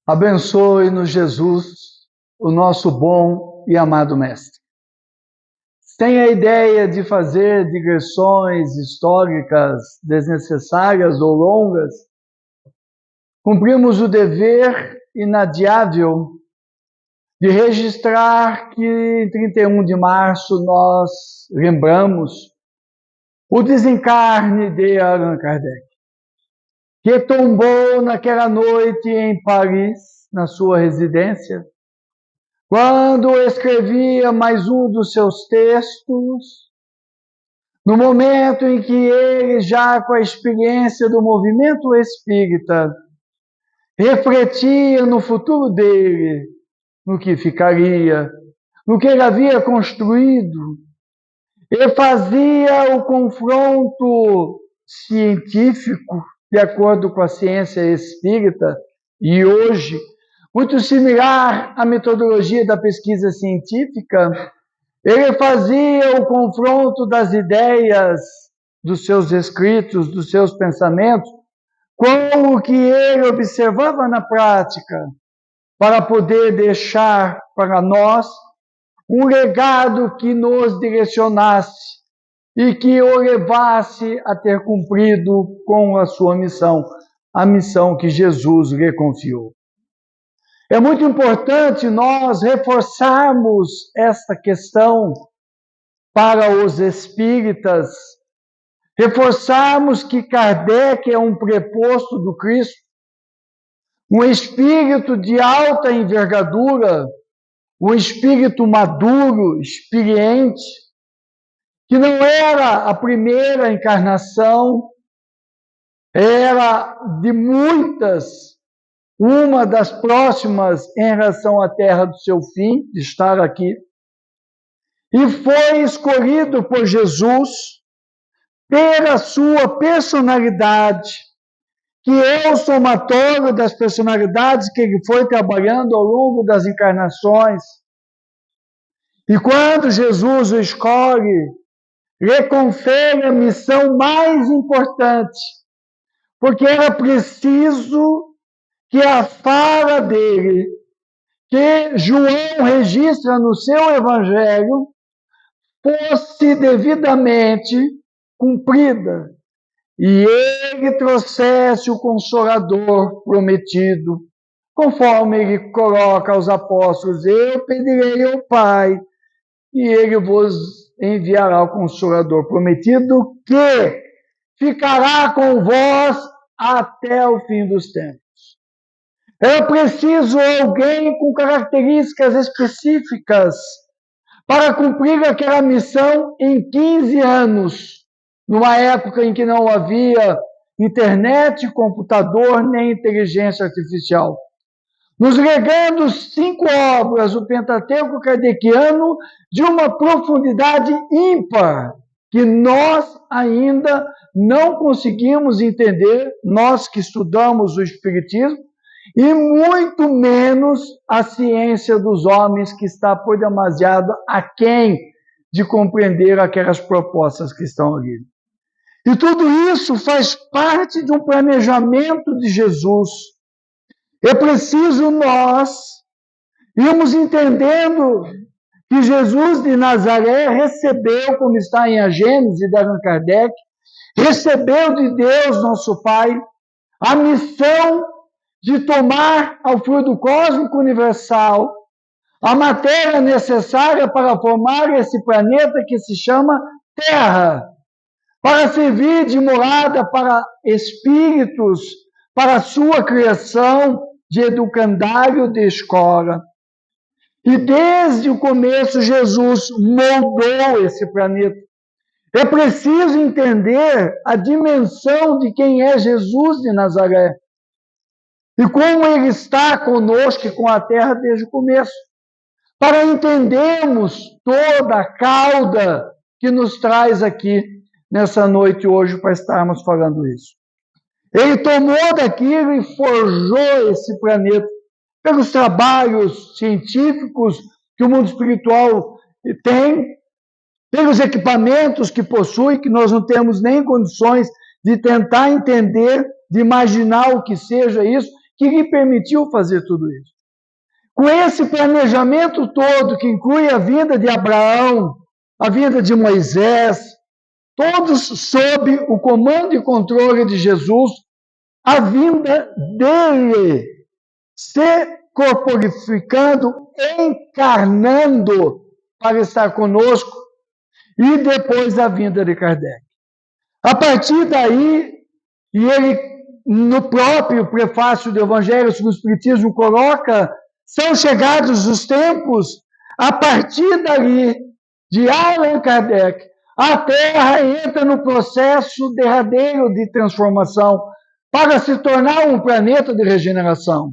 Abençoe-nos, Jesus, o nosso bom e amado Mestre. Sem a ideia de fazer digressões históricas desnecessárias ou longas, cumprimos o dever inadiável de registrar que em 31 de março nós lembramos o desencarne de Allan Kardec, que tombou naquela noite em Paris, na sua residência, quando escrevia mais um dos seus textos, no momento em que ele, já com a experiência do movimento espírita, refletia no futuro dele, no que ficaria, no que ele havia construído, e fazia o confronto científico, de acordo com a ciência espírita, e hoje, muito similar à metodologia da pesquisa científica, ele fazia o confronto das ideias, dos seus escritos, dos seus pensamentos, com o que ele observava na prática, para poder deixar para nós um legado que nos direcionasse e que o levasse a ter cumprido com a sua missão, a missão que Jesus lhe confiou. É muito importante nós reforçarmos esta questão para os espíritas, reforçarmos que Kardec é um preposto do Cristo, um espírito de alta envergadura, um espírito maduro, experiente, que não era a primeira encarnação, era de muitas, uma das próximas em relação à terra do seu fim, de estar aqui, e foi escolhido por Jesus pela sua personalidade, que é o somatório das personalidades que ele foi trabalhando ao longo das encarnações. E quando Jesus o escolhe, lhe confere a missão mais importante, porque era preciso que a fala dele, que João registra no seu evangelho, fosse devidamente cumprida, e ele trouxesse o Consolador prometido, conforme ele coloca aos apóstolos: eu pedirei ao Pai, e ele vos enviará o Consolador prometido, que ficará com vós até o fim dos tempos. É preciso alguém com características específicas para cumprir aquela missão em 15 anos, numa época em que não havia internet, computador, nem inteligência artificial. Nos legando 5 obras, o Pentateuco Kardeciano, de uma profundidade ímpar, que nós ainda não conseguimos entender, nós que estudamos o Espiritismo, e muito menos a ciência dos homens, que está por demasiado aquém de compreender aquelas propostas que estão ali. E tudo isso faz parte de um planejamento de Jesus. É preciso nós irmos entendendo que Jesus de Nazaré recebeu, como está em A Gênese de Allan Kardec, recebeu de Deus, nosso Pai, a missão de tomar ao fluido cósmico universal a matéria necessária para formar esse planeta que se chama Terra, para servir de morada para espíritos, para a sua criação de educandário de escola. E desde o começo Jesus moldou esse planeta. É preciso entender a dimensão de quem é Jesus de Nazaré e como ele está conosco e com a terra desde o começo, para entendermos toda a cauda que nos traz aqui nessa noite hoje para estarmos falando isso. Ele tomou daquilo e forjou esse planeta pelos trabalhos científicos que o mundo espiritual tem, pelos equipamentos que possui, que nós não temos nem condições de tentar entender, de imaginar o que seja isso, que lhe permitiu fazer tudo isso. Com esse planejamento todo, que inclui a vinda de Abraão, a vinda de Moisés, todos sob o comando e controle de Jesus, a vinda dele se corporificando, encarnando para estar conosco, e depois a vinda de Kardec. A partir daí, e ele no próprio prefácio do Evangelho sobre o Espiritismo coloca, são chegados os tempos, a partir dali, de Allan Kardec, a Terra entra no processo derradeiro de transformação para se tornar um planeta de regeneração.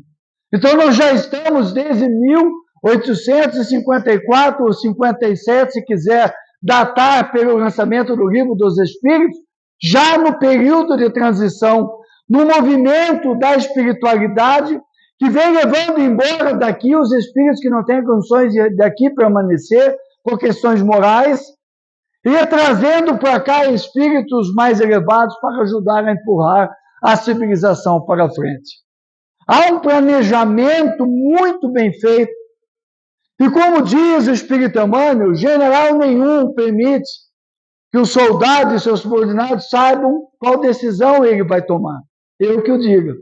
Então, nós já estamos desde 1854 ou 57, se quiser datar pelo lançamento do Livro dos Espíritos, já no período de transição, no movimento da espiritualidade, que vem levando embora daqui os espíritos que não têm condições de daqui permanecer por questões morais, e trazendo para cá espíritos mais elevados para ajudar a empurrar a civilização para frente. Há um planejamento muito bem feito, e como diz o Espírito Emmanuel, general nenhum permite que os soldados e seus subordinados saibam qual decisão ele vai tomar. Eu que o diga.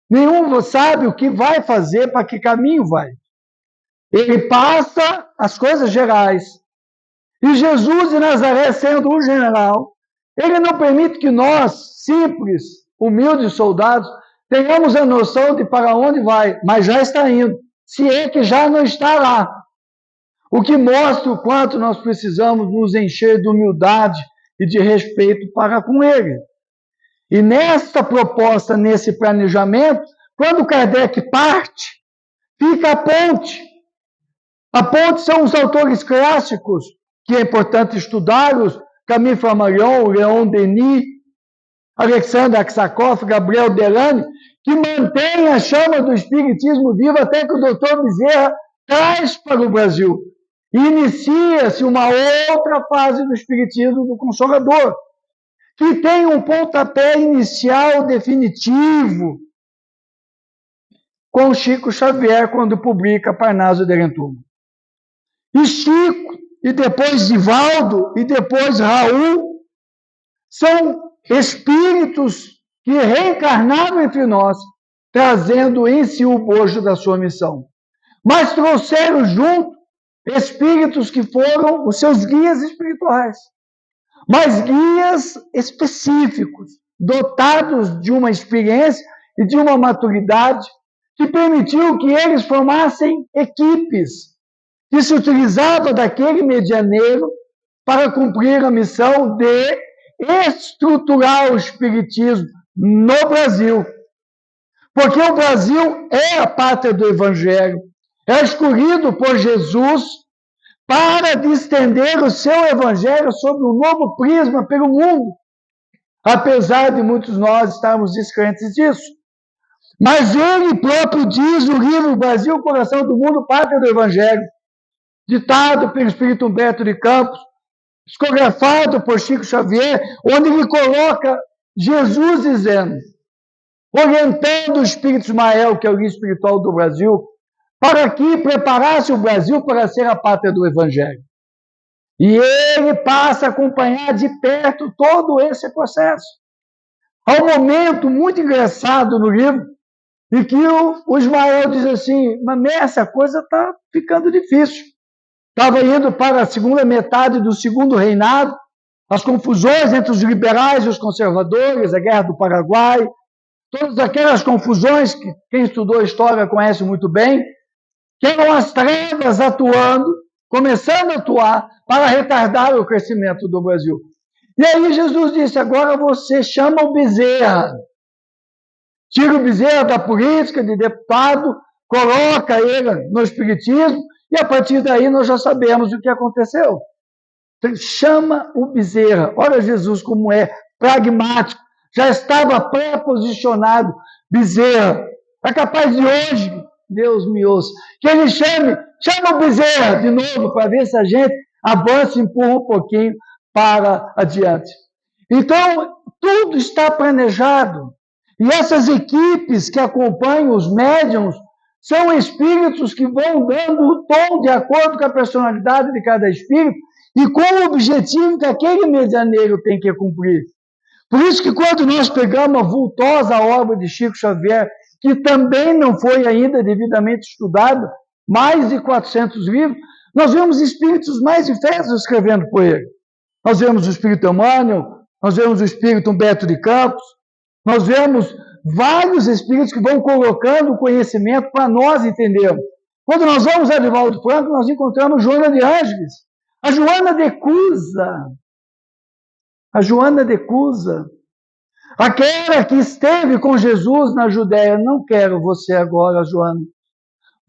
Nenhum sabe o que vai fazer, para que caminho vai. Ele passa as coisas gerais. E Jesus de Nazaré, sendo um general, ele não permite que nós, simples, humildes soldados, tenhamos a noção de para onde vai, mas já está indo, se é que já não está lá. O que mostra o quanto nós precisamos nos encher de humildade e de respeito para com ele. E nesta proposta, nesse planejamento, quando Kardec parte, fica a ponte. A ponte são os autores clássicos, que é importante estudá-los, Camille Flammarion, Leon Denis, Alexandre Aksakov, Gabriel Delane, que mantém a chama do Espiritismo viva até que o doutor Bezerra traz para o Brasil. E inicia-se uma outra fase do Espiritismo do Consolador, que tem um pontapé inicial definitivo com Chico Xavier, quando publica Parnaso de Rentumo. E Chico, e depois Divaldo, e depois Raul, são espíritos que reencarnaram entre nós, trazendo em si o bojo da sua missão. Mas trouxeram junto espíritos que foram os seus guias espirituais, mas guias específicos, dotados de uma experiência e de uma maturidade que permitiu que eles formassem equipes que se utilizavam daquele medianeiro para cumprir a missão de estruturar o espiritismo no Brasil. Porque o Brasil é a pátria do Evangelho, é escolhido por Jesus para distender o seu Evangelho sob um novo prisma pelo mundo, apesar de muitos nós estarmos descrentes disso. Mas ele próprio diz no livro Brasil, Coração do Mundo, Pátria do Evangelho, ditado pelo Espírito Humberto de Campos, psicografado por Chico Xavier, onde ele coloca Jesus dizendo, orientando o Espírito Ismael, que é o guia espiritual do Brasil, para que preparasse o Brasil para ser a pátria do Evangelho. E ele passa a acompanhar de perto todo esse processo. Há um momento muito engraçado no livro, em que o Ismael diz assim, mas mestre, a coisa está ficando difícil. Estava indo para a segunda metade do segundo reinado, as confusões entre os liberais e os conservadores, a Guerra do Paraguai, todas aquelas confusões que quem estudou história conhece muito bem, que eram as trevas atuando, começando a atuar para retardar o crescimento do Brasil. E aí Jesus disse, agora você chama o Bezerra, tira o Bezerra da política, de deputado, coloca ele no espiritismo, e a partir daí nós já sabemos o que aconteceu. Então, chama o Bezerra. Olha Jesus como é pragmático. Já estava pré-posicionado Bezerra. É capaz de hoje, Deus me ouça, que ele chama o Bezerra de novo para ver se a gente avança e empurra um pouquinho para adiante. Então, tudo está planejado. E essas equipes que acompanham os médiums são espíritos que vão dando o tom de acordo com a personalidade de cada espírito e com o objetivo que aquele medianeiro tem que cumprir. Por isso que quando nós pegamos a vultosa obra de Chico Xavier, que também não foi ainda devidamente estudada, mais de 400 livros, nós vemos espíritos mais diversos escrevendo por ele. Nós vemos o espírito Emmanuel, nós vemos o espírito Humberto de Campos, nós vemos vários espíritos que vão colocando o conhecimento para nós entendermos. Quando nós vamos a Divaldo Franco, nós encontramos Joana de Ângeles, a Joana de Cusa. A Joana de Cusa, aquela que esteve com Jesus na Judéia. Não quero você agora, Joana.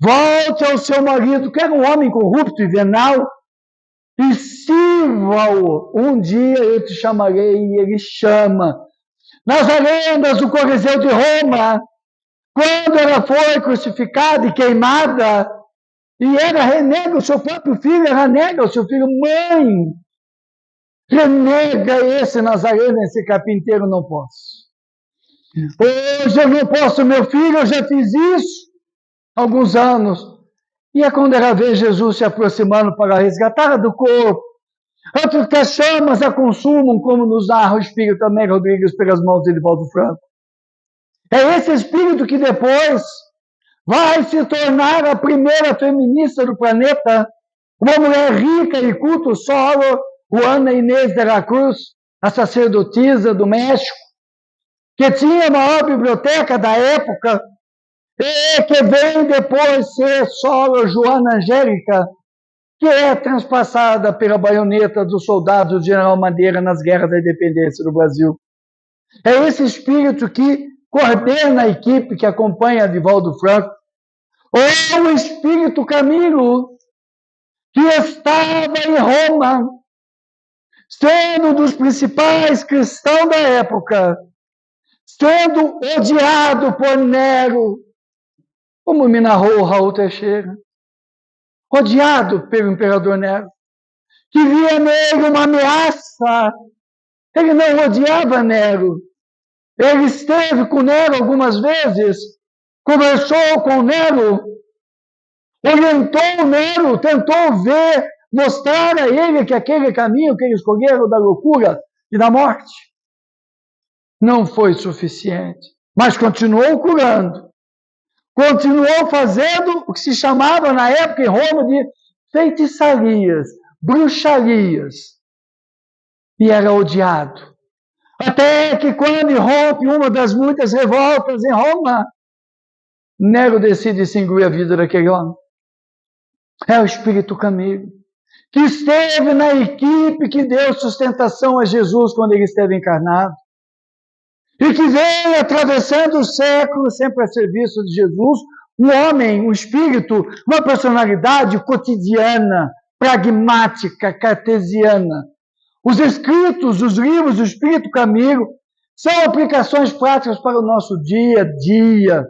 Volte ao seu marido, que era um homem corrupto e venal, e sirva-o. Um dia eu te chamarei, e ele chama. Nas arenas do Coliseu de Roma, quando ela foi crucificada e queimada, e ela renega o seu próprio filho, ela nega o seu filho, mãe, renega esse Nazareno, esse carpinteiro, não posso. Hoje eu não posso, meu filho, eu já fiz isso há alguns anos. E é quando ela vê Jesus se aproximando para resgatar do corpo, antes que as chamas a consumam, como nos narra o espírito Américo Rodrigues pelas mãos de Divaldo Franco. É esse espírito que depois vai se tornar a primeira feminista do planeta, uma mulher rica e culta o solo, Juana Inês de la Cruz, a sacerdotisa do México, que tinha a maior biblioteca da época, e que vem depois ser solo Joana Angélica, que é transpassada pela baioneta dos soldados do General Madeira nas guerras da independência do Brasil. É esse espírito que coordena a equipe que acompanha Divaldo Franco, ou o espírito Camilo, que estava em Roma, sendo um dos principais cristãos da época, sendo odiado por Nero, como me narrou Raul Teixeira, odiado pelo imperador Nero, que via nele uma ameaça. Ele não odiava Nero. Ele esteve com Nero algumas vezes, conversou com Nero, orientou Nero, tentou ver, mostrar a ele que aquele caminho que ele escolheu da loucura e da morte não foi suficiente, mas continuou curando, continuou fazendo o que se chamava na época em Roma de feitiçarias, bruxarias, e era odiado. Até que quando irrompe uma das muitas revoltas em Roma, Nero decide extinguir a vida daquele homem. É o espírito Camilo, que esteve na equipe que deu sustentação a Jesus quando ele esteve encarnado, e que veio atravessando os séculos sempre a serviço de Jesus, um homem, um espírito, uma personalidade cotidiana, pragmática, cartesiana. Os escritos, os livros do Espírito Camilo são aplicações práticas para o nosso dia a dia.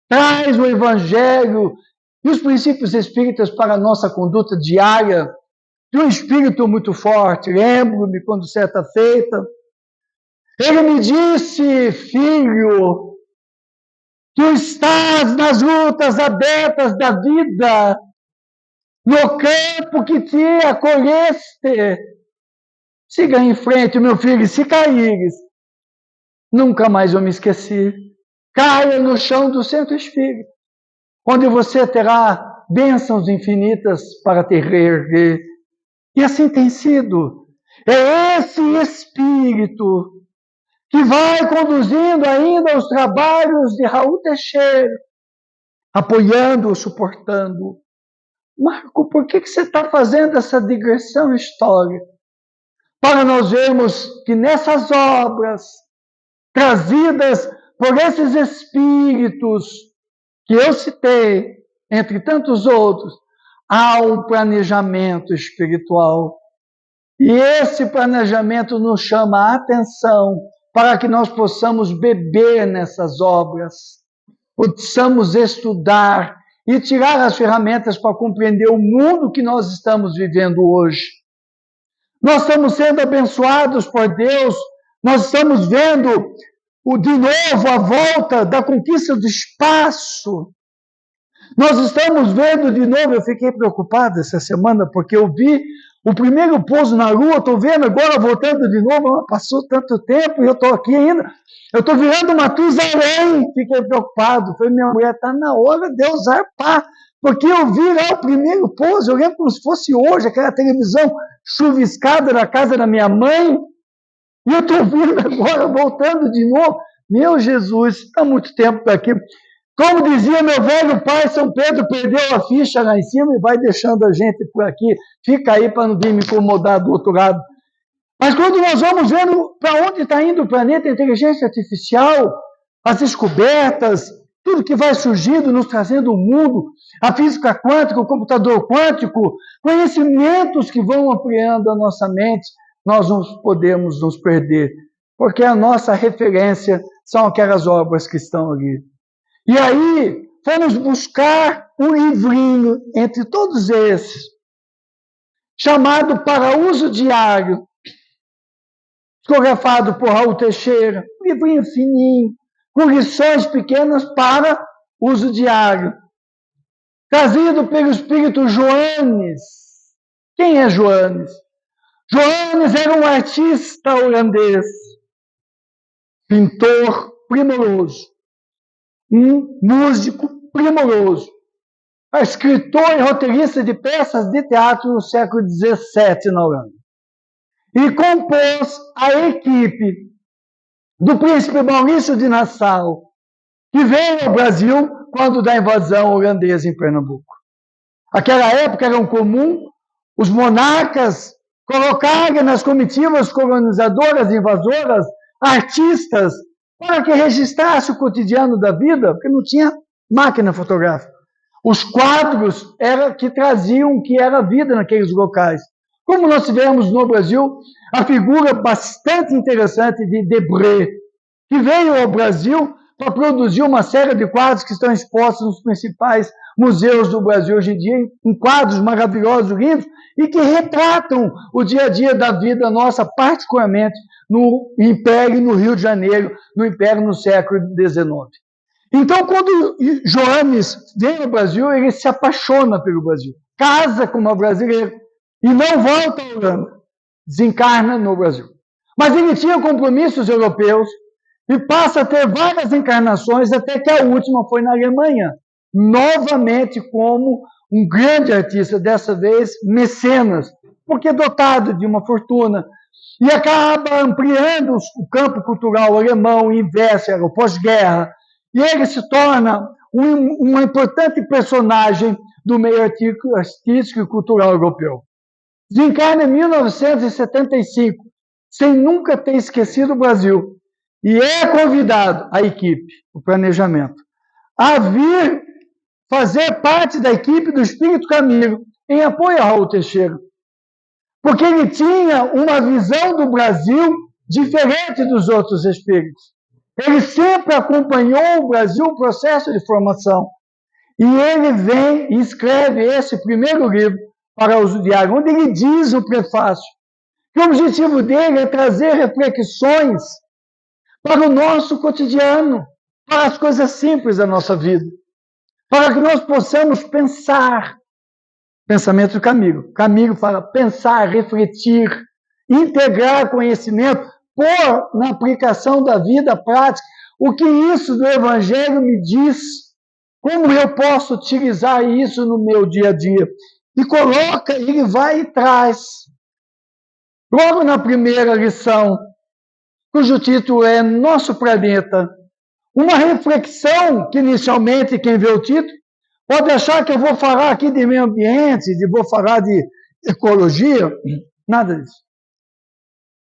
Traz o Evangelho e os princípios espíritas para a nossa conduta diária, de um espírito muito forte. Lembro-me quando certa feita, ele me disse, filho, tu estás nas lutas abertas da vida, no campo que te acolheste. Siga em frente, meu filho, se caíres, nunca mais eu me esqueci. Caia no chão do Centro Espírita, onde você terá bênçãos infinitas para te reerguer. E assim tem sido. É esse espírito que vai conduzindo ainda os trabalhos de Raul Teixeira, apoiando, suportando. Marco, por que você está fazendo essa digressão histórica? Para nós vermos que nessas obras, trazidas por esses espíritos que eu citei, entre tantos outros, há um planejamento espiritual. E esse planejamento nos chama a atenção para que nós possamos beber nessas obras, possamos estudar e tirar as ferramentas para compreender o mundo que nós estamos vivendo hoje. Nós estamos sendo abençoados por Deus, nós estamos vendo de novo a volta da conquista do espaço. Nós estamos vendo de novo, eu fiquei preocupado essa semana, porque eu vi o primeiro pouso na Lua, estou vendo agora voltando de novo, passou tanto tempo e eu estou aqui ainda, eu estou virando Matusalém, fiquei preocupado, falei, minha mulher, está na hora de eu zarpar, porque eu vi lá o primeiro pouso, eu lembro como se fosse hoje, aquela televisão chuviscada na casa da minha mãe, e eu estou vendo agora, voltando de novo, meu Jesus, está muito tempo aqui. Como dizia meu velho pai, São Pedro perdeu a ficha lá em cima e vai deixando a gente por aqui. Fica aí para não vir me incomodar do outro lado. Mas quando nós vamos vendo para onde está indo o planeta, a inteligência artificial, as descobertas, tudo que vai surgindo, nos trazendo o mundo, a física quântica, o computador quântico, conhecimentos que vão ampliando a nossa mente, nós não podemos nos perder, porque a nossa referência são aquelas obras que estão ali. E aí, fomos buscar um livrinho entre todos esses, chamado Para Uso Diário, psicografado por Raul Teixeira, um livrinho fininho, com lições pequenas para uso diário, trazido pelo espírito Joannes. Quem é Joannes? Joannes era um artista holandês, pintor primoroso, um músico primoroso, escritor e roteirista de peças de teatro no século XVII na Holanda. E compôs a equipe do príncipe Maurício de Nassau, que veio ao Brasil quando da invasão holandesa em Pernambuco. Naquela época era comum os monarcas colocarem nas comitivas colonizadoras e invasoras artistas para que registrasse o cotidiano da vida, porque não tinha máquina fotográfica. Os quadros que traziam o que era a vida naqueles locais. Como nós tivemos no Brasil a figura bastante interessante de Debré, que veio ao Brasil para produzir uma série de quadros que estão expostos nos principais museus do Brasil hoje em dia, em quadros maravilhosos, lindos, e que retratam o dia a dia da vida nossa, particularmente no Império, no Rio de Janeiro, no Império no século XIX. Então, quando Joannes vem ao Brasil, ele se apaixona pelo Brasil, casa com uma brasileira e não volta à Holanda, desencarna no Brasil. Mas ele tinha compromissos europeus e passa a ter várias encarnações, até que a última foi na Alemanha, novamente como um grande artista, dessa vez mecenas, porque dotado de uma fortuna, e acaba ampliando o campo cultural alemão, investe o pós-guerra, e ele se torna uma importante personagem do meio artístico e cultural europeu. Desencarna em 1975, sem nunca ter esquecido o Brasil, e é convidado, a equipe, o planejamento, a vir fazer parte da equipe do Espírito Camilo, em apoio a Raul Teixeira. Porque ele tinha uma visão do Brasil diferente dos outros espíritos. Ele sempre acompanhou o Brasil, o processo de formação. E ele vem e escreve esse primeiro livro, Para Uso Diário, onde ele diz no prefácio que o objetivo dele é trazer reflexões para o nosso cotidiano, para as coisas simples da nossa vida, para que nós possamos pensar. Pensamento do Camilo. Camilo fala pensar, refletir, integrar conhecimento, pôr na aplicação da vida prática o que isso do Evangelho me diz, como eu posso utilizar isso no meu dia a dia. E coloca, ele vai e traz. Logo na primeira lição, cujo título é Nosso Planeta, uma reflexão que inicialmente quem vê o título pode achar que eu vou falar aqui de meio ambiente, vou falar de ecologia, nada disso.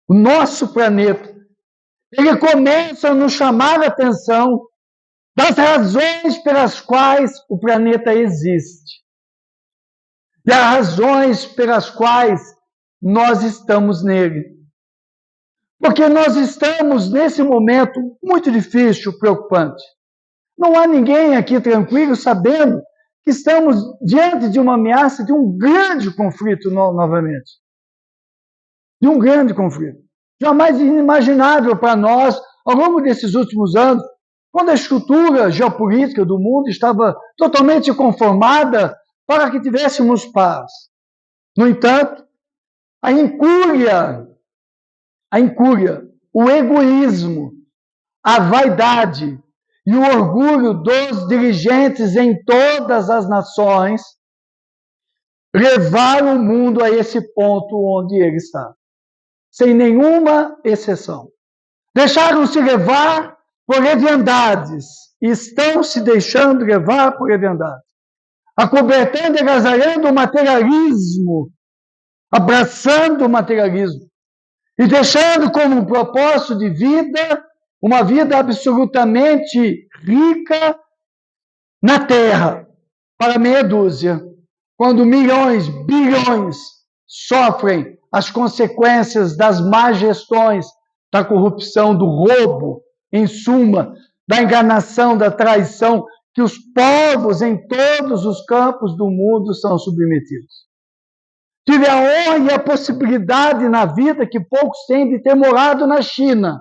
O nosso planeta, ele começa a nos chamar a atenção das razões pelas quais o planeta existe. E as razões pelas quais nós estamos nele. Porque nós estamos nesse momento muito difícil, preocupante. Não há ninguém aqui tranquilo sabendo que estamos diante de uma ameaça de um grande conflito novamente. De um grande conflito. Jamais inimaginável para nós ao longo desses últimos anos, quando a estrutura geopolítica do mundo estava totalmente conformada para que tivéssemos paz. No entanto, a incúria, o egoísmo, a vaidade e o orgulho dos dirigentes em todas as nações levaram o mundo a esse ponto onde ele está, sem nenhuma exceção. Deixaram-se levar por leviandades, e estão se deixando levar por leviandades, acobertando e agasalhando o materialismo, abraçando o materialismo, e deixando como propósito de vida uma vida absolutamente rica na terra, para meia dúzia, quando milhões, bilhões sofrem as consequências das más gestões, da corrupção, do roubo, em suma, da enganação, da traição, que os povos em todos os campos do mundo são submetidos. Tive a honra e a possibilidade na vida que poucos têm de ter morado na China.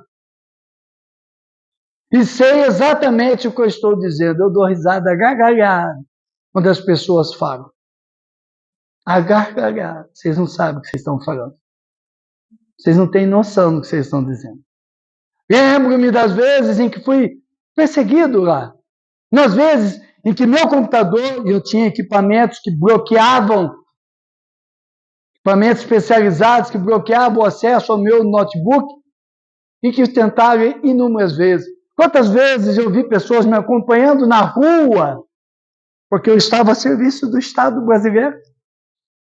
E sei exatamente o que eu estou dizendo. Eu dou risada gargalhada quando as pessoas falam. A gargalhada. Vocês não sabem o que vocês estão falando. Vocês não têm noção do que vocês estão dizendo. Lembro-me das vezes em que fui perseguido lá. Nas vezes em que meu computador, eu tinha equipamentos que bloqueavam, equipamentos especializados que bloqueavam o acesso ao meu notebook, e que tentaram inúmeras vezes. Quantas vezes eu vi pessoas me acompanhando na rua, porque eu estava a serviço do Estado brasileiro,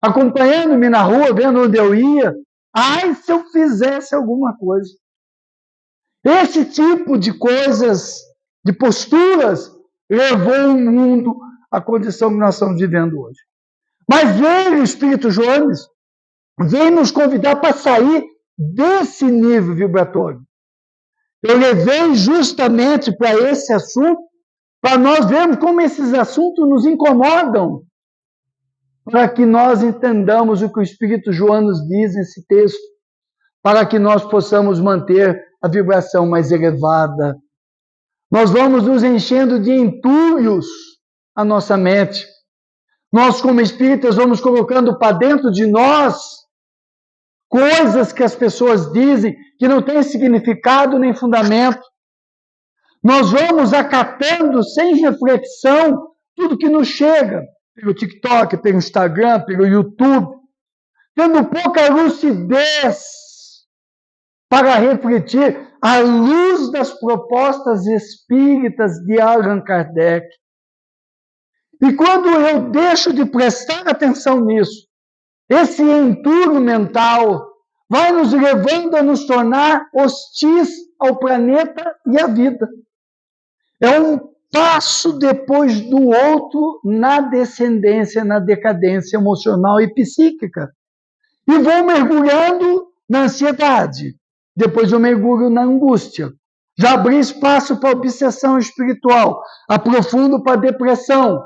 acompanhando-me na rua, vendo onde eu ia. Ai, se eu fizesse alguma coisa. Esse tipo de coisas, de posturas, levou o mundo à condição que nós estamos vivendo hoje. Mas veio o Espírito Jones, veio nos convidar para sair desse nível vibratório. Eu levei justamente para esse assunto, para nós vermos como esses assuntos nos incomodam, para que nós entendamos o que o Espírito João nos diz nesse texto, para que nós possamos manter a vibração mais elevada. Nós vamos nos enchendo de entulhos a nossa mente. Nós, como espíritas, vamos colocando para dentro de nós coisas que as pessoas dizem que não têm significado nem fundamento. Nós vamos acatando sem reflexão tudo que nos chega, pelo TikTok, pelo Instagram, pelo YouTube, tendo pouca lucidez para refletir à luz das propostas espíritas de Allan Kardec. E quando eu deixo de prestar atenção nisso, esse entulho mental vai nos levando a nos tornar hostis ao planeta e à vida. É um passo depois do outro na descendência, na decadência emocional e psíquica. E vou mergulhando na ansiedade. Depois eu mergulho na angústia. Já abri espaço para obsessão espiritual. Aprofundo para depressão.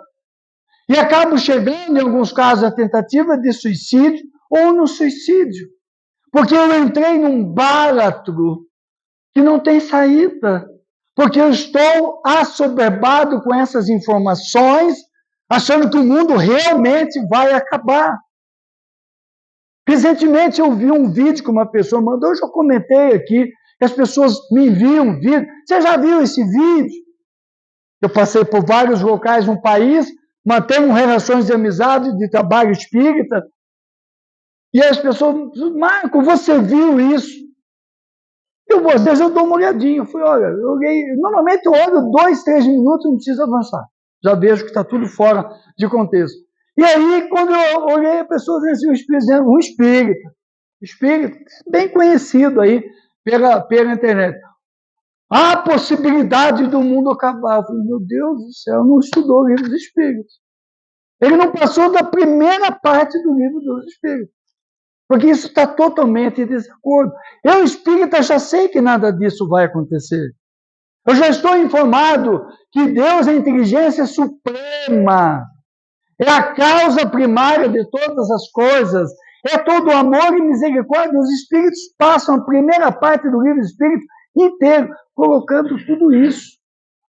E acabo chegando, em alguns casos, à tentativa de suicídio ou no suicídio. Porque eu entrei num báratro que não tem saída. Porque eu estou assoberbado com essas informações, achando que o mundo realmente vai acabar. Recentemente eu vi um vídeo que uma pessoa mandou, eu já comentei aqui, que as pessoas me enviam um vídeo. Você já viu esse vídeo? Eu passei por vários locais no país, mantenho relações de amizade, de trabalho espírita, e as pessoas dizem, Marco, você viu isso? Às vezes eu dou uma olhadinha, eu fui, olha, eu olhei, normalmente eu olho 2, 3 minutos e não preciso avançar. Já vejo que está tudo fora de contexto. E aí, quando eu olhei, a pessoa dizia assim, um espírita, bem conhecido aí pela internet. Há a possibilidade do mundo acabar. Eu falei, meu Deus do céu, não estudou o livro dos espíritos. Ele não passou da primeira parte do livro dos espíritos. Porque isso está totalmente em desacordo. Eu, espírita, já sei que nada disso vai acontecer. Eu já estou informado que Deus é a inteligência suprema. É a causa primária de todas as coisas. É todo amor e misericórdia. Os espíritos passam a primeira parte do livro do Espírito inteiro colocando tudo isso,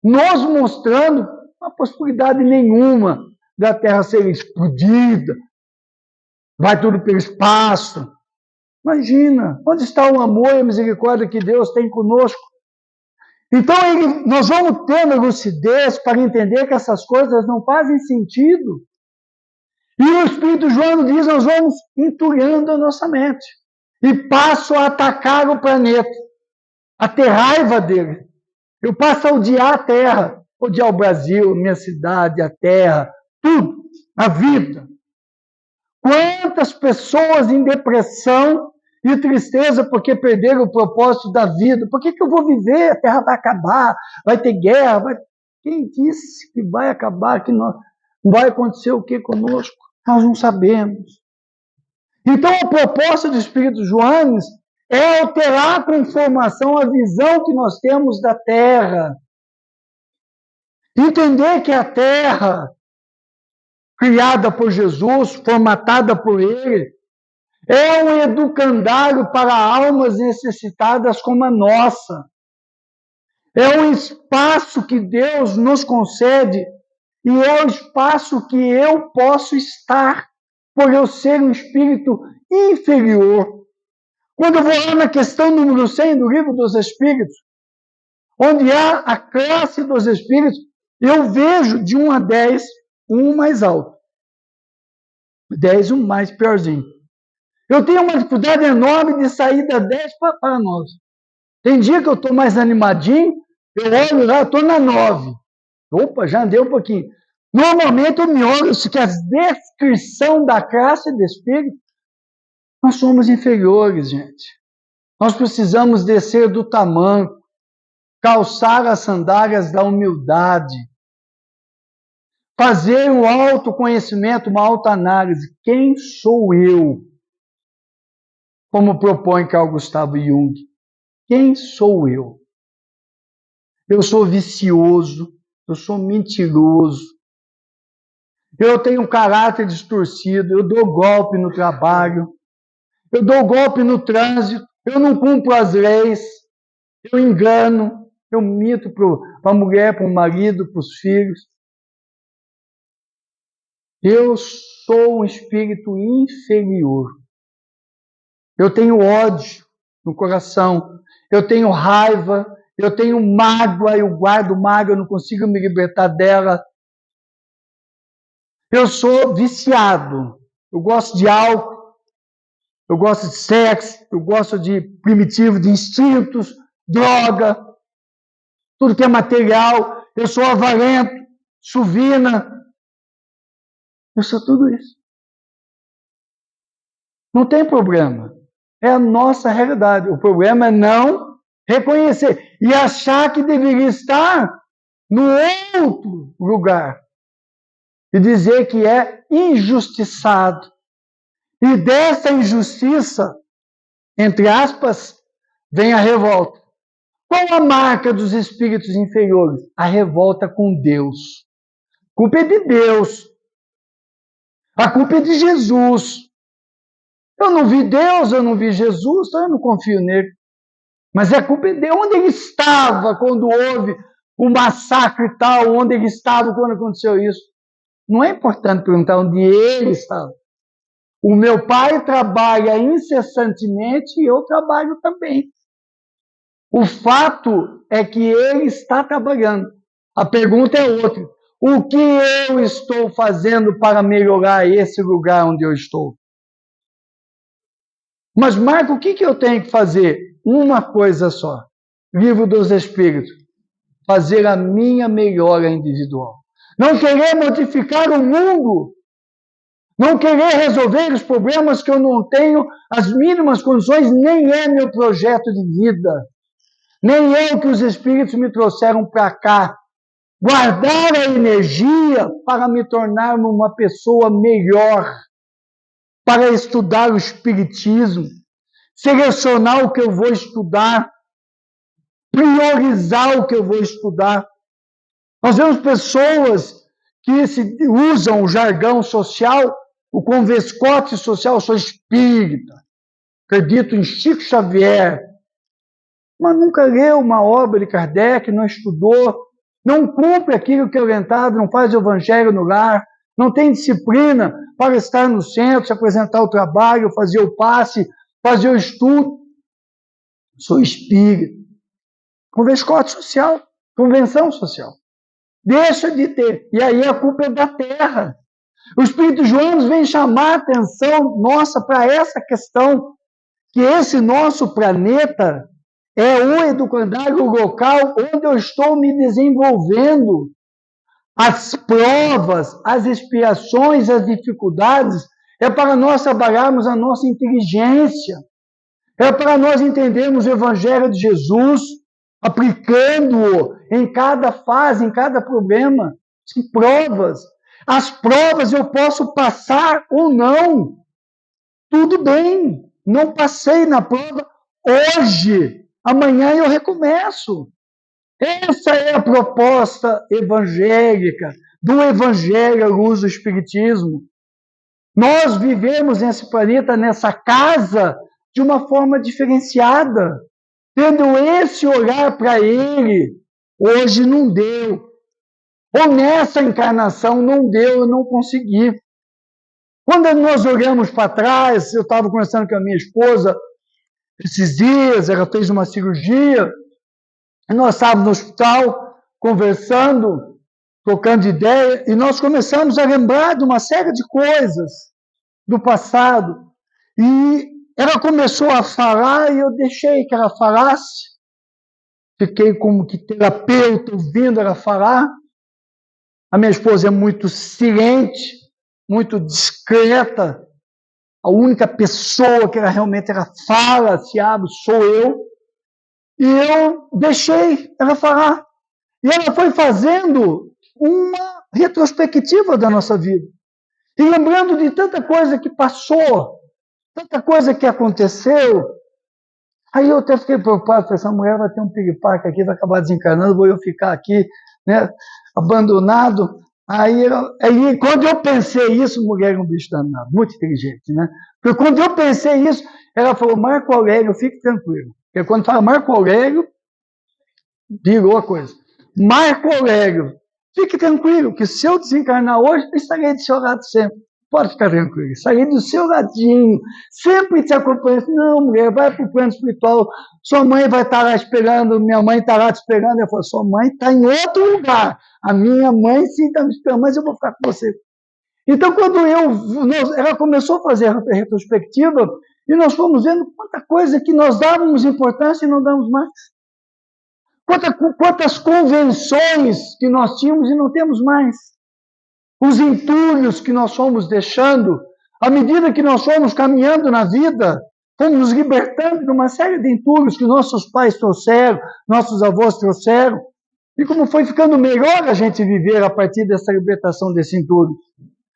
nos mostrando uma possibilidade nenhuma da Terra ser explodida, vai tudo pelo espaço. Imagina, onde está o amor e a misericórdia que Deus tem conosco? Então, nós vamos tendo lucidez para entender que essas coisas não fazem sentido. E o Espírito João diz, nós vamos entulhando a nossa mente. E passo a atacar o planeta, a ter raiva dele. Eu passo a odiar a terra, odiar o Brasil, minha cidade, a terra, tudo, a vida. Quantas pessoas em depressão e tristeza porque perderam o propósito da vida? Por que eu vou viver? A terra vai acabar, vai ter guerra. Quem disse que vai acabar, que não vai acontecer o que conosco? Nós não sabemos. Então a proposta do Espírito Joanes é alterar com informação a visão que nós temos da terra. Entender que a terra, criada por Jesus, formatada por ele, é um educandário para almas necessitadas como a nossa. É um espaço que Deus nos concede e é o espaço que eu posso estar, por eu ser um espírito inferior. Quando eu vou lá na questão número 100 do Livro dos Espíritos, onde há a classe dos espíritos, eu vejo de 1 a 10, um mais alto. 10, um mais piorzinho. Eu tenho uma dificuldade enorme de sair da 10 para 9. Tem dia que eu estou mais animadinho, eu olho lá, estou na 9. Opa, já andei um pouquinho. Normalmente eu me olho, se quer a descrição da classe de espírito, nós somos inferiores, gente. Nós precisamos descer do tamanco, calçar as sandálias da humildade, fazer um autoconhecimento, uma autoanálise. Quem sou eu? Como propõe Carl Gustav Jung. Quem sou eu? Eu sou vicioso, eu sou mentiroso, eu tenho um caráter distorcido, eu dou golpe no trabalho, eu dou golpe no trânsito, eu não cumpro as leis, eu engano, eu minto para a mulher, para o marido, para os filhos. Eu sou um espírito inferior. Eu tenho ódio no coração, eu tenho raiva, eu tenho mágoa, eu guardo mágoa, eu não consigo me libertar dela. Eu sou viciado, eu gosto de álcool, eu gosto de sexo, eu gosto de primitivo, de instintos, droga, tudo que é material. Eu sou avarento, suvina, eu sou tudo isso. Não tem problema, é a nossa realidade. O problema é não reconhecer e achar que deveria estar no outro lugar e dizer que é injustiçado. E dessa injustiça, entre aspas, vem a revolta. Qual a marca dos espíritos inferiores? A revolta com Deus. A culpa é de Deus. A culpa é de Jesus. Eu não vi Deus, eu não vi Jesus, então eu não confio nele. Mas a culpa é de onde ele estava quando houve o massacre tal, onde ele estava quando aconteceu isso. Não é importante perguntar onde ele estava. O meu pai trabalha incessantemente e eu trabalho também. O fato é que ele está trabalhando. A pergunta é outra. O que eu estou fazendo para melhorar esse lugar onde eu estou? Mas, Marco, o que eu tenho que fazer? Uma coisa só. Livro dos Espíritos. Fazer a minha melhora individual. Não querer modificar o mundo. Não querer resolver os problemas que eu não tenho as mínimas condições, nem é meu projeto de vida. Nem é o que os Espíritos me trouxeram para cá. Guardar a energia para me tornar uma pessoa melhor. Para estudar o Espiritismo. Selecionar o que eu vou estudar. Priorizar o que eu vou estudar. Nós vemos pessoas que usam o jargão social, o convescote social. Eu sou espírita, acredito em Chico Xavier, mas nunca leu uma obra de Kardec, não estudou, não cumpre aquilo que é orientado, não faz o evangelho no lar, não tem disciplina para estar no centro, se apresentar o trabalho, fazer o passe, fazer o estudo. Sou espírita. Convenção social. Deixa de ter. E aí a culpa é da terra. O Espírito João vem chamar a atenção nossa para essa questão, que esse nosso planeta é o educandário local onde eu estou me desenvolvendo. As provas, as expiações, as dificuldades, é para nós trabalharmos a nossa inteligência, é para nós entendermos o Evangelho de Jesus, aplicando-o em cada fase, em cada problema. São provas. As provas eu posso passar ou não. Tudo bem, não passei na prova hoje, amanhã eu recomeço. Essa é a proposta evangélica, do Evangelho à luz do Espiritismo. Nós vivemos nesse planeta, nessa casa, de uma forma diferenciada, tendo esse olhar para ele. Hoje não deu. Ou nessa encarnação não deu, eu não consegui. Quando nós olhamos para trás, eu estava conversando com a minha esposa esses dias, ela fez uma cirurgia, e nós estávamos no hospital conversando, trocando ideia, e nós começamos a lembrar de uma série de coisas do passado. E ela começou a falar e eu deixei que ela falasse. Fiquei como que terapeuta ouvindo ela falar. A minha esposa é muito silente, muito discreta. A única pessoa que ela realmente fala, se abre, sou eu. E eu deixei ela falar. E ela foi fazendo uma retrospectiva da nossa vida. E lembrando de tanta coisa que passou, tanta coisa que aconteceu. Aí eu até fiquei preocupado, falei, essa mulher vai ter um piripaque aqui, vai acabar desencarnando, vou eu ficar aqui, né, abandonado. Aí quando eu pensei isso, mulher é um bicho danado, muito inteligente, né? Porque quando eu pensei isso, ela falou, Marco Aurélio, fique tranquilo. Porque quando fala Marco Aurélio, virou a coisa. Marco Aurélio, fique tranquilo, que se eu desencarnar hoje, eu estarei do seu lado sempre. Pode ficar tranquilo, estarei do seu ladinho, sempre te acompanhando. Não, mulher, vai para o plano espiritual, sua mãe vai estar lá esperando, minha mãe está lá te esperando. Eu falo, sua mãe está em outro lugar. A minha mãe sim está me esperando, mas eu vou ficar com você. Então, quando ela começou a fazer a retrospectiva, e nós fomos vendo quanta coisa que nós dávamos importância e não damos mais. Quantas convenções que nós tínhamos e não temos mais. Os entulhos que nós fomos deixando, à medida que nós fomos caminhando na vida, fomos nos libertando de uma série de entulhos que nossos pais trouxeram, nossos avós trouxeram, e como foi ficando melhor a gente viver a partir dessa libertação desse entulho.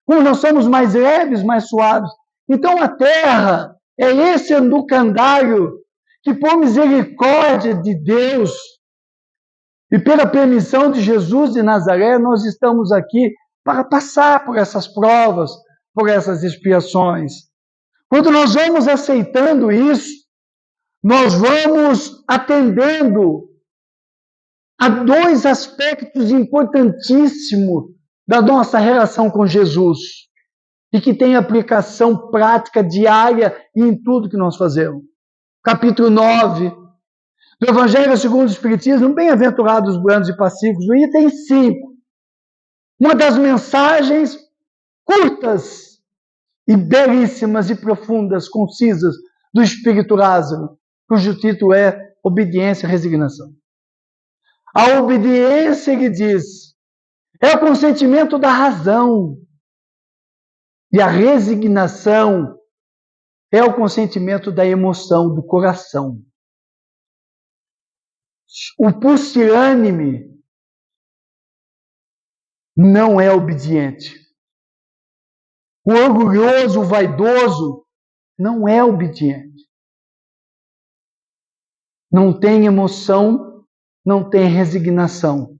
Como nós somos mais leves, mais suaves. Então a Terra é esse educandário que, por misericórdia de Deus e pela permissão de Jesus de Nazaré, nós estamos aqui para passar por essas provas, por essas expiações. Quando nós vamos aceitando isso, nós vamos atendendo a dois aspectos importantíssimos da nossa relação com Jesus e que tem aplicação prática diária em tudo que nós fazemos. Capítulo 9 do Evangelho segundo o Espiritismo, bem-aventurados os brandos e pacíficos, no item 5. Uma das mensagens curtas e belíssimas e profundas, concisas, do Espírito Lázaro, cujo título é Obediência e Resignação. A obediência, ele diz, é o consentimento da razão. E a resignação é o consentimento da emoção, do coração. O pusilânime não é obediente. O orgulhoso, o vaidoso, não é obediente. Não tem emoção, não tem resignação.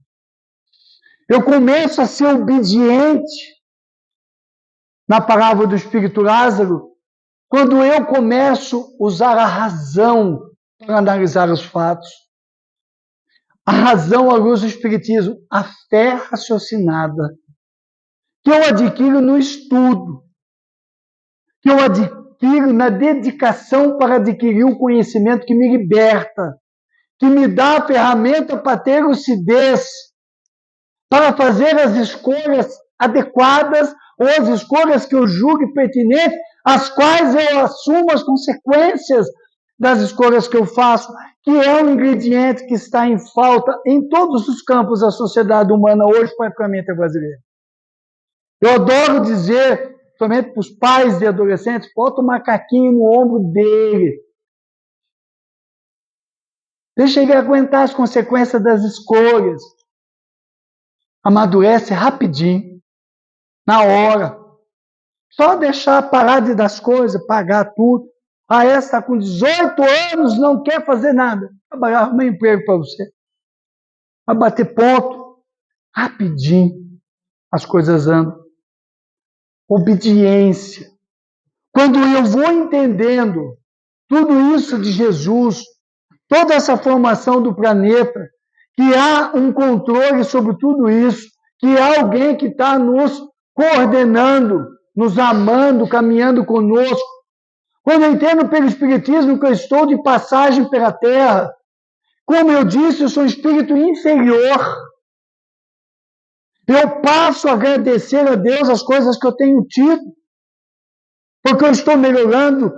Eu começo a ser obediente na palavra do Espírito Lázaro quando eu começo a usar a razão para analisar os fatos. a razão à luz do Espiritismo, a fé raciocinada, que eu adquiro no estudo, que eu adquiro na dedicação para adquirir um conhecimento que me liberta, que me dá a ferramenta para ter lucidez, para fazer as escolhas adequadas ou as escolhas que eu julgue pertinentes, as quais eu assumo as consequências das escolhas que eu faço, que é um ingrediente que está em falta em todos os campos da sociedade humana hoje, praticamente brasileira. Eu adoro dizer, somente para os pais de adolescentes, bota o macaquinho no ombro dele. Deixa ele aguentar as consequências das escolhas. Amadurece rapidinho, na hora. Só deixar parar de dar as coisas, pagar tudo. Essa está com 18 anos, não quer fazer nada. Trabalhar, arrumar emprego para você. Vai bater ponto. Rapidinho as coisas andam. Obediência. Quando eu vou entendendo tudo isso de Jesus, toda essa formação do planeta, que há um controle sobre tudo isso, que há alguém que está nos coordenando, nos amando, caminhando conosco. Quando eu entendo pelo Espiritismo que eu estou de passagem pela Terra, como eu disse, eu sou um espírito inferior. Eu passo a agradecer a Deus as coisas que eu tenho tido, porque eu estou melhorando,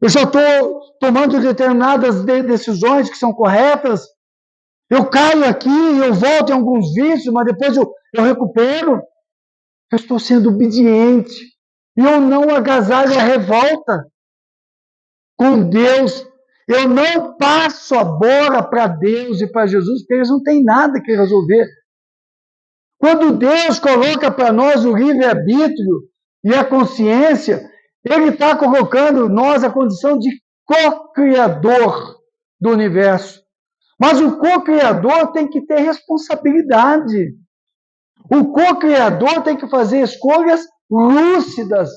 eu já estou tomando determinadas decisões que são corretas. Eu caio aqui, eu volto em alguns vícios, mas depois eu recupero. Eu estou sendo obediente. E eu não agasalho a revolta com Deus. Eu não passo a bola para Deus e para Jesus, porque eles não têm nada que resolver. Quando Deus coloca para nós o livre-arbítrio e a consciência, Ele está colocando nós a condição de co-criador do universo. Mas o co-criador tem que ter responsabilidade. O co-criador tem que fazer escolhas lúcidas,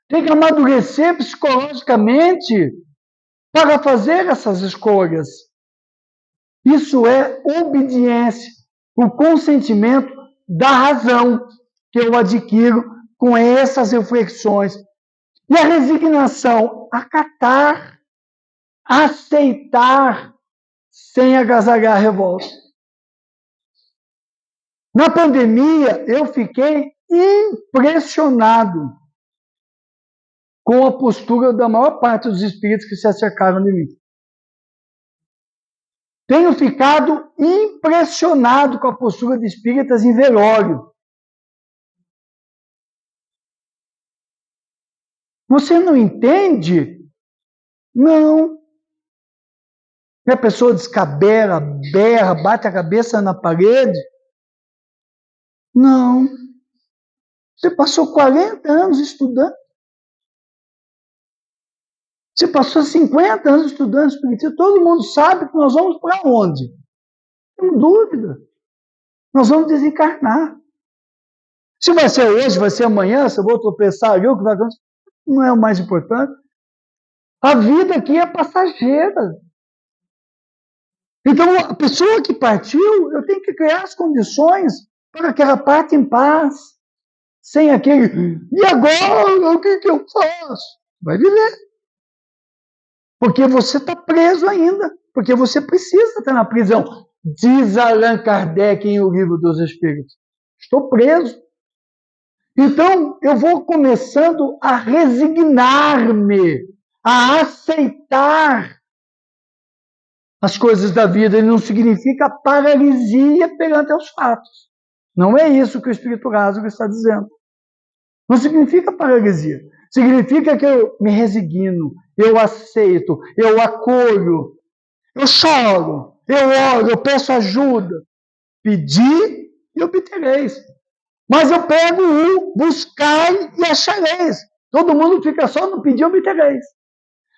tem que amadurecer psicologicamente para fazer essas escolhas. Isso é obediência, o consentimento da razão que eu adquiro com essas reflexões. E a resignação, acatar, aceitar, sem agasalhar a revolta. Na pandemia, eu fiquei impressionado com a postura da maior parte dos espíritos que se acercaram de mim. Tenho ficado impressionado com a postura de espíritas em velório. Você não entende? Não. E a pessoa descabela, berra, bate a cabeça na parede? Não. Você passou 40 anos estudando. Você passou 50 anos estudando espiritismo. Todo mundo sabe que nós vamos para onde? Não tem dúvida. Nós vamos desencarnar. Se vai ser hoje, vai ser amanhã, se eu vou tropeçar ali, o que vai acontecer, não é o mais importante. A vida aqui é passageira. Então, a pessoa que partiu, eu tenho que criar as condições para que ela parte em paz. Sem aquele, e agora, o que eu faço? Vai viver. Porque você está preso ainda. Porque você precisa estar na prisão. Diz Allan Kardec em O Livro dos Espíritos. Estou preso. Então, eu vou começando a resignar-me, a aceitar as coisas da vida. E não significa paralisia perante os fatos. Não é isso que o Espírito Raso está dizendo. Não significa paralisia. Significa que eu me resigno, eu aceito, eu acolho, eu choro, eu oro, eu peço ajuda. Pedir e obtereis. Mas eu pego o buscar e achareis. Todo mundo fica só no pedir e obtereis.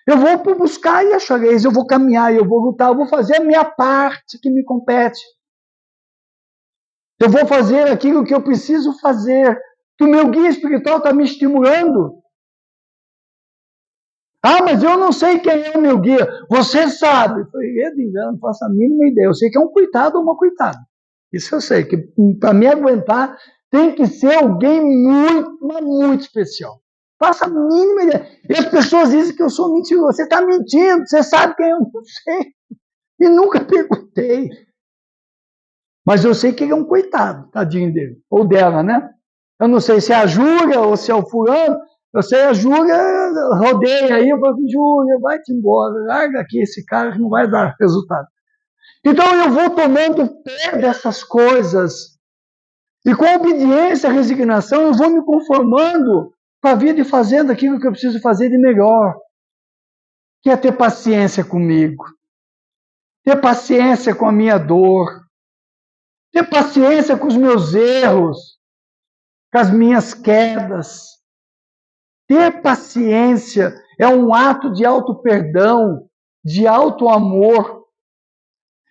Eu vou para buscar e achareis, eu vou caminhar, eu vou lutar, eu vou fazer a minha parte que me compete. Eu vou fazer aquilo que eu preciso fazer, que o meu guia espiritual está me estimulando. Ah, mas eu não sei quem é o meu guia. Você sabe. Eu falei, não faço a mínima ideia. Eu sei que é um coitado ou uma coitada. Isso eu sei, que para me aguentar tem que ser alguém muito, mas muito especial. Faça a mínima ideia. E as pessoas dizem que eu sou mentiroso. Você está mentindo, você sabe quem eu não sei. E nunca perguntei. Mas eu sei que ele é um coitado, tadinho dele. Ou dela, né? Eu não sei se é a Júlia ou se é o fulano. Eu sei a Júlia, rodeia aí, eu falo, Júlia, vai-te embora, larga aqui esse cara que não vai dar resultado. Então eu vou tomando pé dessas coisas. E com obediência, resignação, eu vou me conformando com a vida e fazendo aquilo que eu preciso fazer de melhor. Que é ter paciência comigo. Ter paciência com a minha dor. Ter paciência com os meus erros. Com as minhas quedas. Ter paciência é um ato de auto-perdão, de auto-amor.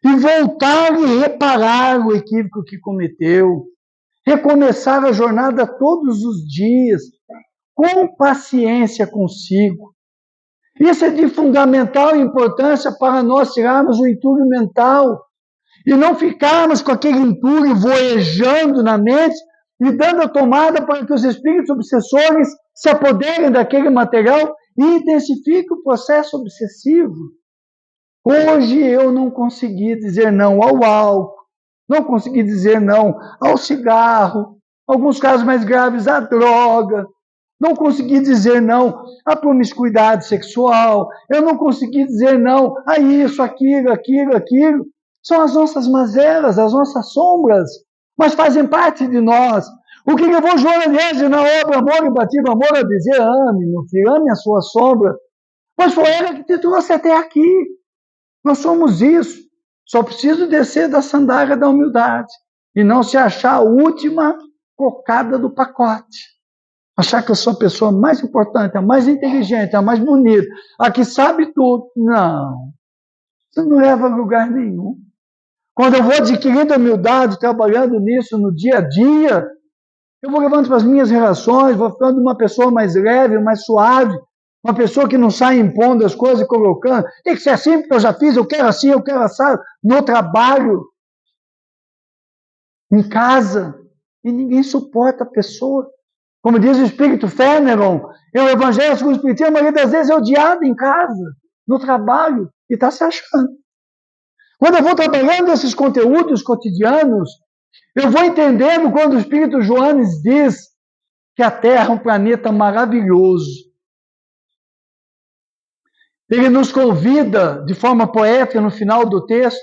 E voltar e reparar o equívoco que cometeu. Recomeçar a jornada todos os dias, com paciência consigo. Isso é de fundamental importância para nós tirarmos o entulho mental e não ficarmos com aquele entulho voejando na mente e dando a tomada para que os espíritos obsessores se apoderem daquele material e intensifiquem o processo obsessivo. Hoje eu não consegui dizer não ao álcool, não consegui dizer não ao cigarro, alguns casos mais graves à droga, não consegui dizer não à promiscuidade sexual, eu não consegui dizer não a isso, aquilo. São as nossas mazelas, as nossas sombras, mas fazem parte de nós. O que levou João Anésio na obra Amor Imbatível, Amor a dizer, ame, meu filho, ame a sua sombra, pois foi ela que te trouxe até aqui. Nós somos isso. Só preciso descer da sandália da humildade e não se achar a última cocada do pacote. Achar que eu sou a pessoa mais importante, a mais inteligente, a mais bonita, a que sabe tudo. Não. Isso não leva a lugar nenhum. Quando eu vou adquirindo humildade, trabalhando nisso no dia a dia, eu vou levando para as minhas relações, vou ficando uma pessoa mais leve, mais suave, uma pessoa que não sai impondo as coisas e colocando. Tem que ser assim, porque eu já fiz, eu quero assim, eu quero assado. No trabalho, em casa, e ninguém suporta a pessoa. Como diz o Espírito Fenelon, o Evangelho segundo o Espiritismo, a maioria das vezes é odiado em casa, no trabalho, e está se achando. Quando eu vou trabalhando esses conteúdos cotidianos, eu vou entendendo quando o Espírito Joanes diz que a Terra é um planeta maravilhoso. Ele nos convida, de forma poética, no final do texto,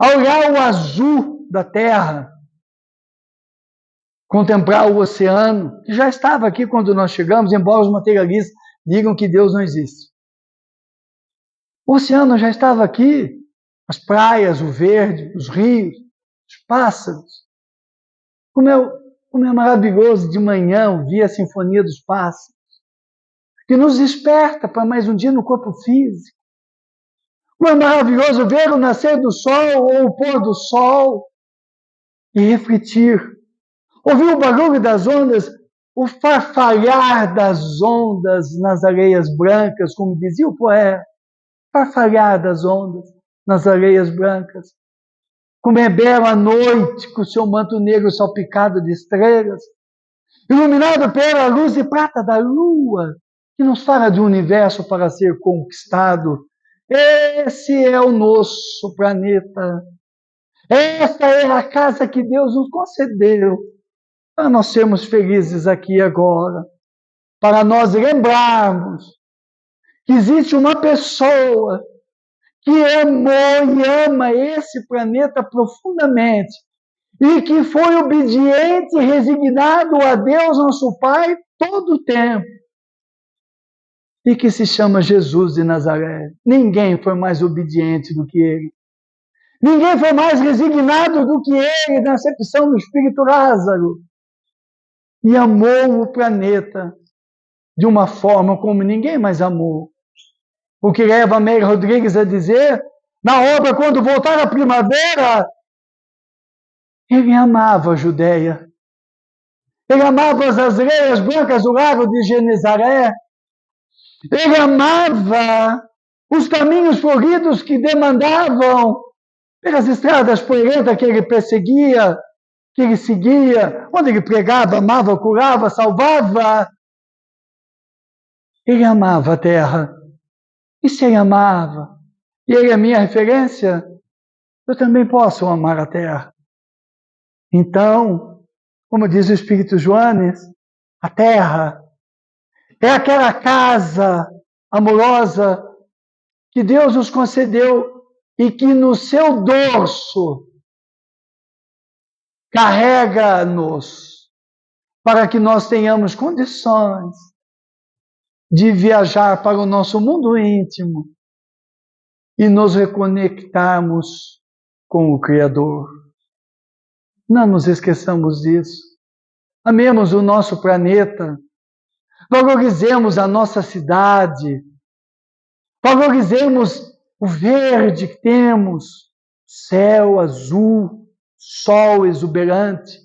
a olhar o azul da Terra, contemplar o oceano, que já estava aqui quando nós chegamos, embora os materialistas digam que Deus não existe. O oceano já estava aqui, as praias, o verde, os rios, os pássaros. Como é maravilhoso de manhã ouvir a sinfonia dos pássaros, que nos desperta para mais um dia no corpo físico. Como é maravilhoso ver o nascer do sol ou o pôr do sol e refletir. Ouvir o barulho das ondas, o farfalhar das ondas nas areias brancas, como dizia o poeta. Farfalhar das ondas nas areias brancas. Como é bela a noite com o seu manto negro salpicado de estrelas, iluminado pela luz de prata da lua, que nos fala de um universo para ser conquistado. Esse é o nosso planeta. Essa é a casa que Deus nos concedeu para nós sermos felizes aqui e agora. Para nós lembrarmos que existe uma pessoa que amou e ama esse planeta profundamente e que foi obediente e resignado a Deus, nosso Pai, todo o tempo. E que se chama Jesus de Nazaré. Ninguém foi mais obediente do que ele. Ninguém foi mais resignado do que ele na acepção do Espírito Lázaro. E amou o planeta de uma forma como ninguém mais amou. O que leva a Meire Rodrigues a dizer, na obra Quando Voltar a Primavera, ele amava a Judéia. Ele amava as areias brancas do lago de Genezaré. Ele amava os caminhos floridos que demandavam pelas estradas poeirentas que ele perseguia, que ele seguia, onde ele pregava, amava, curava, salvava. Ele amava a terra. E se ele amava, e ele é minha referência, eu também posso amar a terra. Então, como diz o Espírito Joanes, a terra é aquela casa amorosa que Deus nos concedeu e que no seu dorso carrega-nos para que nós tenhamos condições de viajar para o nosso mundo íntimo e nos reconectarmos com o Criador. Não nos esqueçamos disso. Amemos o nosso planeta. Valorizemos a nossa cidade. Valorizemos o verde que temos, céu azul, sol exuberante.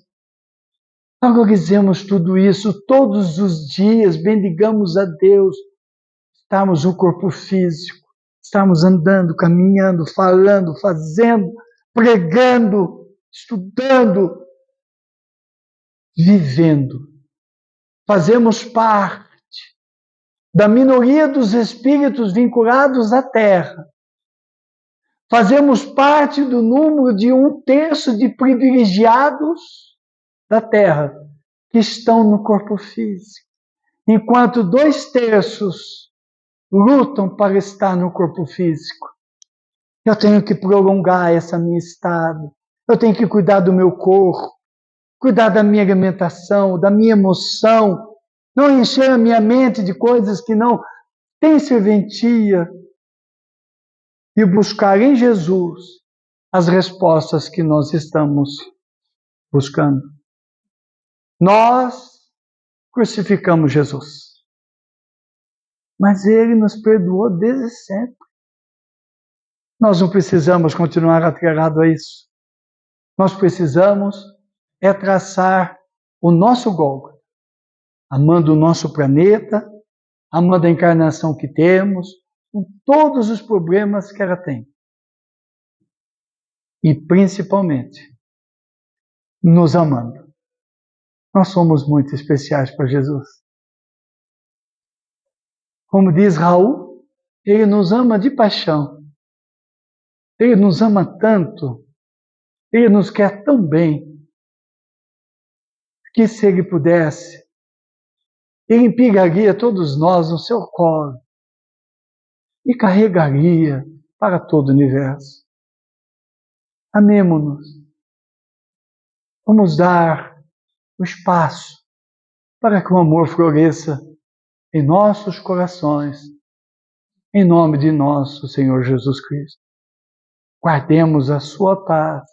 Valorizemos tudo isso todos os dias, bendigamos a Deus. Estamos no corpo físico, estamos andando, caminhando, falando, fazendo, pregando, estudando, vivendo. Fazemos parte da minoria dos espíritos vinculados à Terra. Fazemos parte do número de 1/3 de privilegiados da Terra que estão no corpo físico, enquanto 2/3 lutam para estar no corpo físico. Eu tenho que prolongar essa minha estada. Eu tenho que cuidar do meu corpo, cuidar da minha alimentação, da minha emoção, não encher a minha mente de coisas que não têm serventia e buscar em Jesus as respostas que nós estamos buscando. Nós crucificamos Jesus, mas Ele nos perdoou desde sempre. Nós não precisamos continuar atrelado a isso. Nós precisamos traçar o nosso Gólgota, amando o nosso planeta, amando a encarnação que temos, com todos os problemas que ela tem. E principalmente, nos amando. Nós somos muito especiais para Jesus. Como diz Raul, Ele nos ama de paixão. Ele nos ama tanto, Ele nos quer tão bem, que se Ele pudesse, Ele empigaria todos nós no seu colo e carregaria para todo o universo. Amemo-nos. Vamos dar o espaço para que o amor floresça em nossos corações, em nome de nosso Senhor Jesus Cristo. Guardemos a sua paz.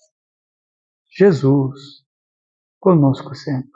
Jesus, conosco sempre.